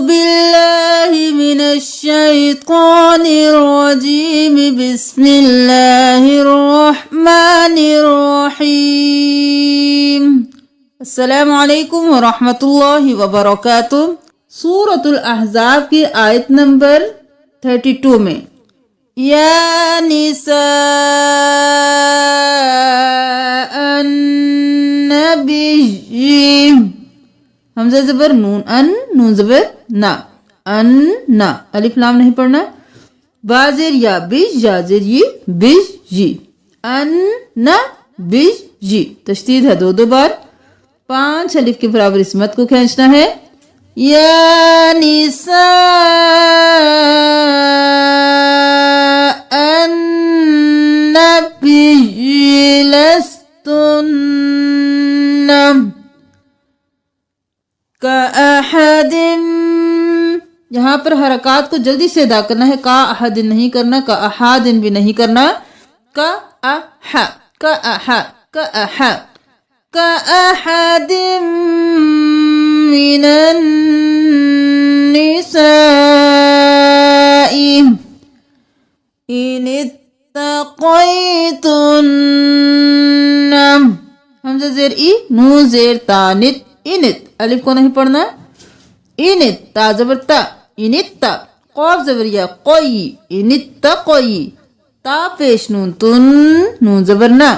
बिल्लाहि मिनश शैतानिर रजीम बिस्मिल्लाहिर रहमानिर रहीम। अस्सलामु अलैकुम व रहमतुल्लाहि व बरकातुहू। सूरतुल अहज़ाब की आयत नंबर 32 में या निसा अन्नबी, हमज़ा ज़बर नून अन, नून ज़बर ना, अन ना, अलिफ लाम नहीं पढ़ना। बाज़िर या बिज, जाजिर ये बिज जी, अन ना बिज जी, तशदीद है दो बार। 5 अलिफ के बराबर इस मत को खींचना है। या निसा अन्नबी लस्तुन्ना का अहदिम, यहाँ पर हरकत को जल्दी से अदा करना है। का अहदिन नहीं करना, का अहादिन भी नहीं करना। का अहा, का अहा, का अहा, का अहदिम मिनन निसाई इन इत्तक़ैतुन्ना, हमज़ा ज़ेर ई, नून ज़ेर तानित, इनित, अलिफ को नहीं पढ़ना। इनित, ता ज़बर ता, इनित ता, क़ाफ ज़बर या, क़ई, इनित ता क़ई, ता पेश नून तुन, नून ज़बर ना,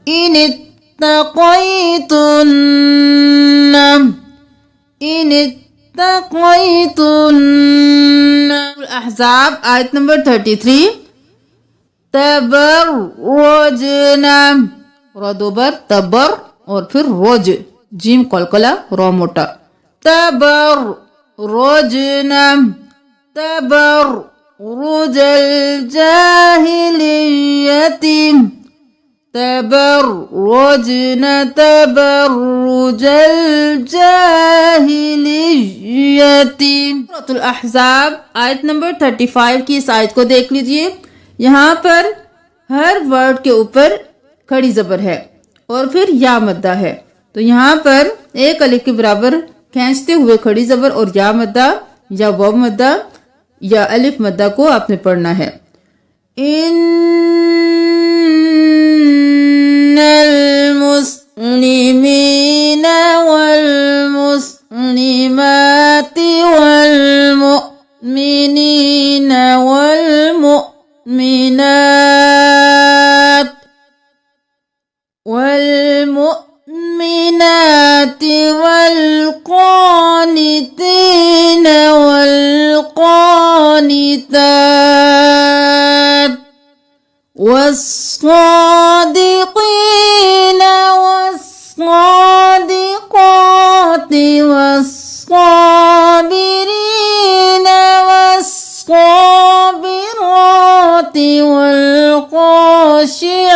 इनित ता क़ई तुन्ना, इनित ता क़ई तुन्ना। अहज़ाब आयत नंबर 33। तबर्रजना, रा दो बार, तबर और फिर रोज, जीम कलकला, रा मोटा। तबर्रजना, तबर्रुजल जाहिलिय्यति, तबर्रजना तबर्रुजल जाहिलिय्यति। सूरतुल अहज़ाब आयत नंबर 35 की इस आयत को देख लीजिए। यहाँ पर हर वर्ड के ऊपर खड़ी ज़बर है और फिर या मद्दा है, तो यहाँ पर एक अलिफ के बराबर खींचते हुए खड़ी ज़बर और या मद्दा या वाव मद्दा या अलिफ मद्दा को आपने पढ़ना है। इन्नल मुस्लिमीना वल मुस्लिमाति वल मुमिनीना वल मुमिनात वल मुमिनाति वल क़ानितीना वल क़ानितात वस्सादिक़ीना वस्सादिक़ाति वस्साबिरीना वस्साबिराति वल ख़ाशिईन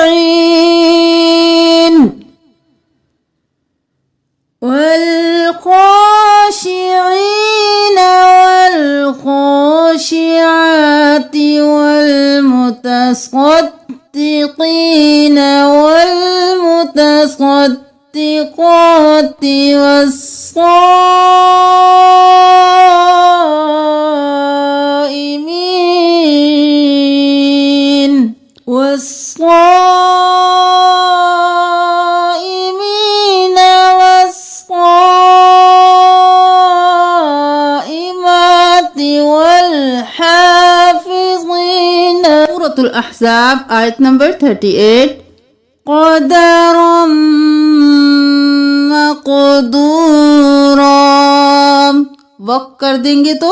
والخاشعين والخاشعات والمتصدقين والمتصدقات والصائمين सूरतुल अहज़ाब आयत नंबर 38। क़दरम मक़दूरा, वक़्त कर देंगे तो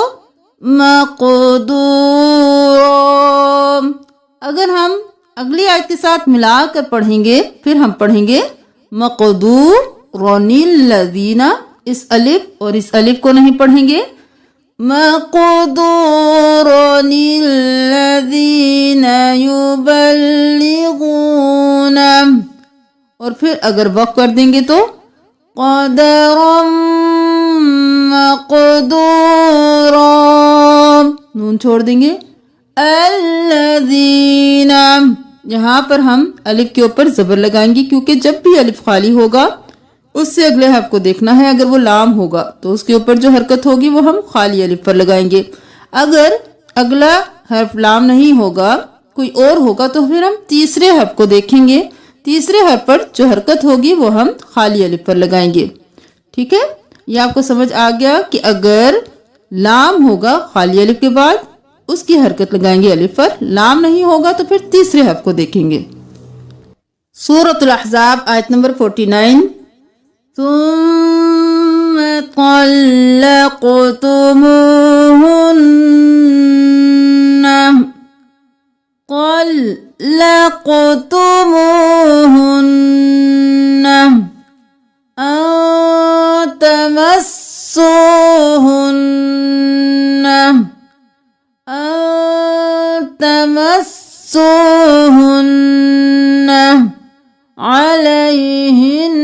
मक़दूरा। अगर हम अगली आयत के साथ मिलाकर पढ़ेंगे, फिर हम पढ़ेंगे मक़दूरनिल्लज़ीना, इस अलिफ और इस अलिफ को नहीं पढ़ेंगे। मक़दूरनिल्लज़ीना युबल्लिगूना, और फिर अगर वक़्त कर देंगे तो क़दरम मक़दूरा, नून छोड़ देंगे। अल्लज़ीना, यहाँ पर हम अलिफ के ऊपर ज़बर लगाएंगे क्योंकि जब भी अलिफ खाली होगा उससे अगले हर्फ को देखना है। अगर वो लाम होगा तो उसके ऊपर जो हरकत होगी वो हम खाली अलिफ पर लगाएंगे। अगर अगला हर्फ लाम नहीं होगा, कोई और होगा, तो फिर हम तीसरे हर्फ को देखेंगे। तीसरे हर्फ पर जो हरकत होगी वो हम खाली अलिफ पर लगाएंगे। ठीक है, ये आपको समझ आ गया कि अगर लाम होगा खाली अलिफ के बाद उसकी हरकत लगाएंगे अलिफ पर, लाम नहीं होगा तो फिर तीसरे हर्फ को देखेंगे। सूरतुल अहज़ाब आयत नंबर 49। तुम طلقتموهن أو تمسوهن عليهن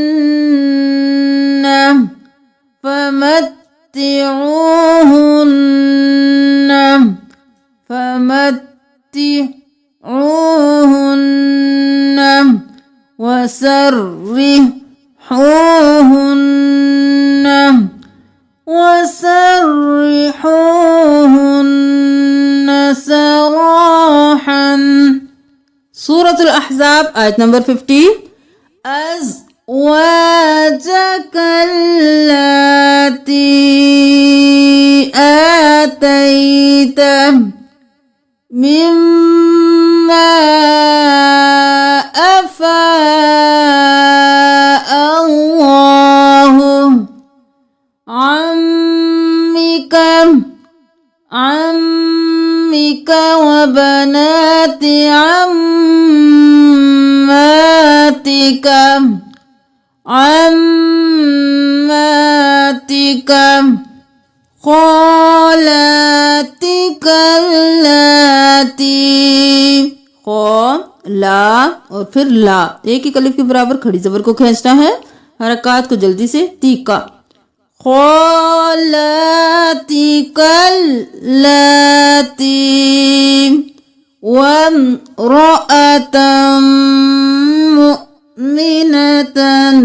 فمتعوهن وسرحوهن سراحا। सूरतुल अहज़ाब आयत नंबर 50। أزواجك اللاتي آتيت مما أفاء الله عمك وبنات عماتك خالاتك اللاتي ला और फिर ला, एक ही अलिफ के बराबर खड़ी जबर को खींचना है। हरकत को जल्दी से तीका। खालातिकल लाती वम्रअतम मुमिनतन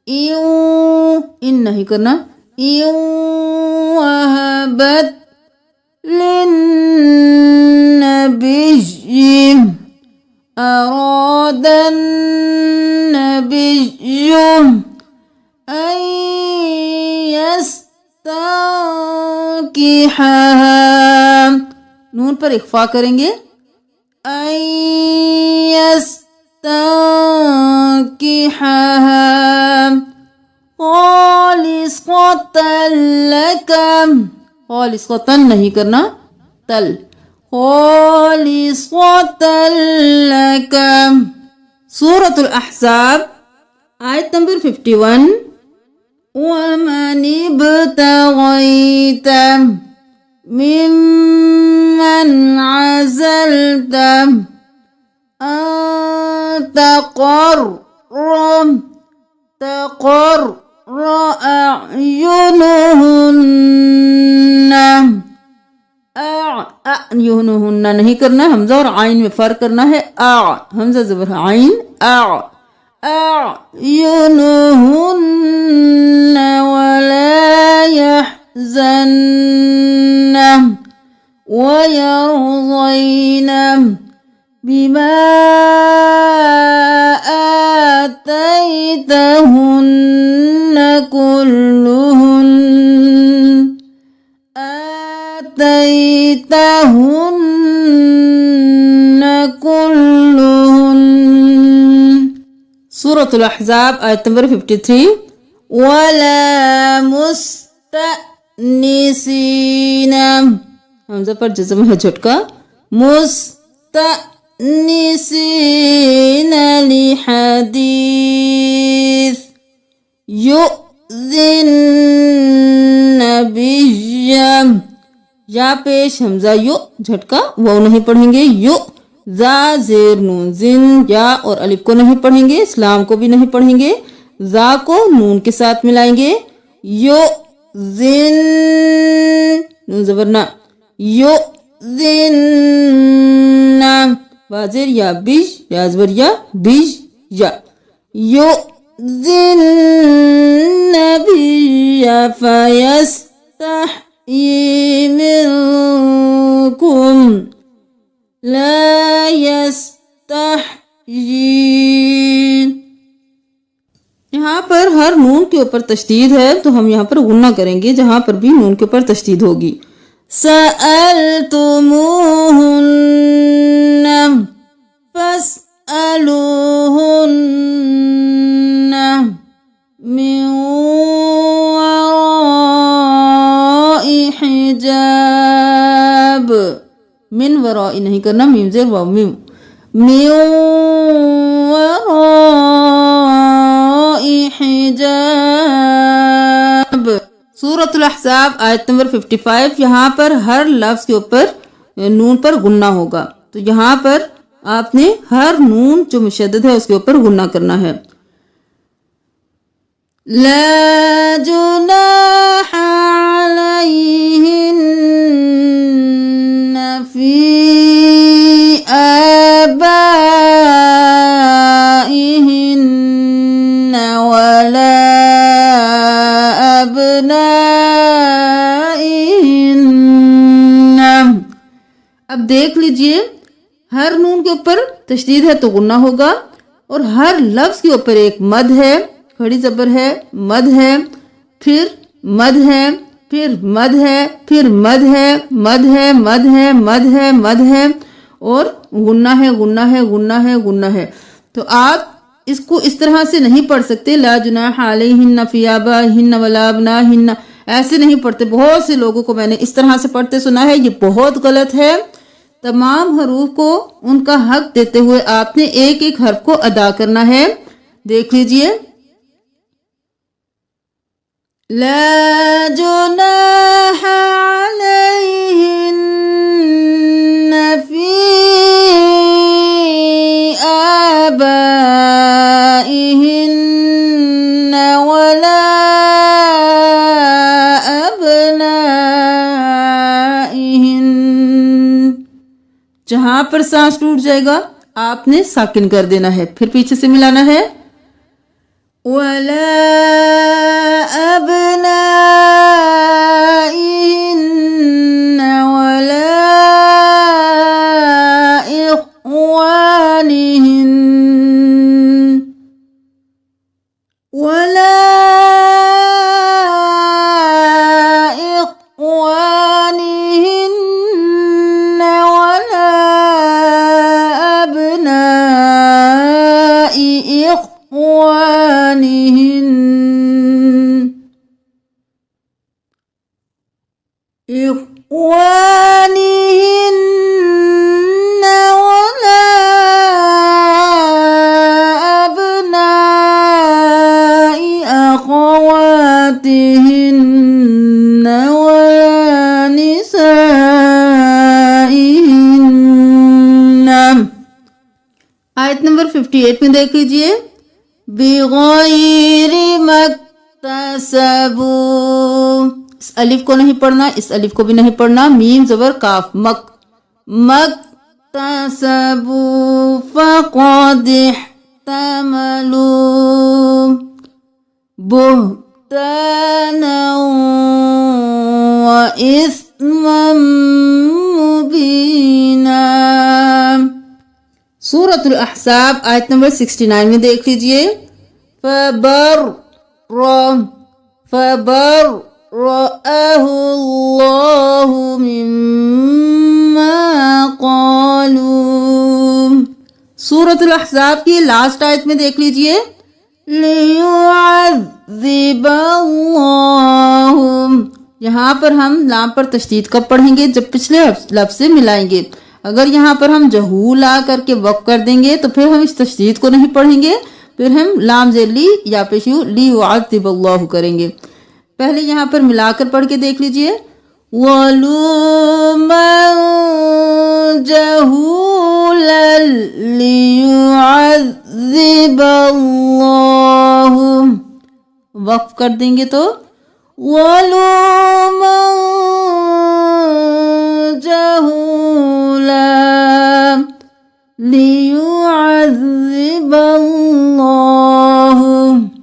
इन नहीं करना, वहबत लिन्नबिय्यि अरादन नबिय्यु अन यस्तंकिहहा, नून पर इख्फा करेंगे। अन यस्तंकिहहा खालिसतन लकम, खालिसतन नहीं करना, तल, खालिसतन लकम। सूरतुल अहज़ाब आयत नंबर 51। वमन इब्तगैत मिम्मन अज़लत अन तक़र्र अयुनुहुन्ना नहीं करना, हमजा और आइन में फर्क करना है। हमजा ज़बर आइन, अयुनुहुन्ना वला यहज़न वयरज़ैन बिमा आतैतहुन्न कुल्लुहुन सूरतुल अहज़ाब आयत नंबर 53। वला मुस्तनिसीना, हमजा पर जज़म है झटका, मुस्तनिसीना लिहदीस युज़िन नबिय्या, या पेश हमजा यु झटका, वो नहीं पढ़ेंगे। यु जा जेर नून जिन, या और अलिफ को नहीं पढ़ेंगे, इस्लाम को भी नहीं पढ़ेंगे, जा को नून के साथ मिलाएंगे। यो जिन नून जबर ना, यो जिन वाजिर या बीज, या जबर या बीज या, यो النبي فيستحيي منكم لا यस्तहयी। यहाँ पर हर नून के ऊपर तशदीद है तो हम यहाँ पर गुन्ना करेंगे जहाँ पर भी नून के ऊपर तशदीद होगी। सअलतुमूहुन्न फस्अलूहुन्न मिन वराइ हिजाब। मिन वराइ नहीं करना, मीम ज़ेर वाव मीम। मिन वराइ हिजाब। सूरतुल अहज़ाब आयत नंबर 55। यहाँ पर हर लफ्ज़ के ऊपर नून पर गुन्ना होगा तो यहाँ पर आपने हर नून जो मुशद्दद है उसके ऊपर गुन्ना करना है। ला जुनाह अलैहिन्न फी आबाइहिन्न वला अबनाइहिन्न। अब देख लीजिए हर नून के ऊपर तशदीद है तो गुन्ना होगा और हर लफ्ज़ के ऊपर एक मद है, खड़ी ज़बर है, मद है, फिर मद है, फिर मद है, फिर मद है, मद है, मद है, मद है, मद है और गुन्ना है, गुन्ना है, गुन्ना है, गुन्ना है। तो आप इसको इस तरह से नहीं पढ़ सकते ला जुनाह अलैहिन्न फी आबाइहिन्न वला अबनाइहिन्न, ऐसे नहीं पढ़ते। बहुत से लोगों को मैंने इस तरह से पढ़ते सुना है, ये बहुत गलत है। तमाम हरूफ को उनका हक देते हुए आपने एक एक हर्फ को अदा करना है। देख लीजिए ला जुनाह अलैहिन्न फी आबाइहिन्न वला अबनाइहिन्न। जहां पर सांस टूट जाएगा आपने साकिन कर देना है, फिर पीछे से मिलाना है वला अबनाइहिन्न वला इख्वानिहिन्न वला इख्वानिहिन्न वला अबनाइ इख्वानिहिन्न इख्वानिहिन्न वला अबनाइ अख़वातिहिन्न वला निसाइहिन्न। आयत नंबर 58 में देख लीजिए बिग़ैरि मक्तसबू। इस अलिफ को नहीं पढ़ना, इस अलिफ को भी नहीं पढ़ना, मीम ज़बर काफ मक। मक्तसबू फ़क़द इह्तमलू बुहताना व इस्मम मुबीना। सूरतुल अहज़ाब आयत नंबर 69 में देख लीजिए फबर्रअहुल्लाहु मिम्मा क़ालू। सूरतुल अहज़ाब की लास्ट आयत में देख लीजिए लियुअज़्ज़िबल्लाहु। यहाँ पर हम लाम पर तशदीद कब पढ़ेंगे? जब पिछले लफ्ज़ से मिलाएंगे। अगर यहाँ पर हम जहू ला करके वक़्फ़ कर देंगे तो फिर हम इस तशदीद को नहीं पढ़ेंगे, फिर हम लाम ज़ेर ली या पेशू लियुअज़्ज़िबल्लाहु करेंगे। पहले यहाँ पर मिलाकर पढ़ के देख लीजिए वलूमन जहूलन लियुअज़्ज़िबल्लाहु। वक़्फ़ कर देंगे तो वलूमन जहूलन लियुअज़्ज़िबल्लाहु अल्लाहु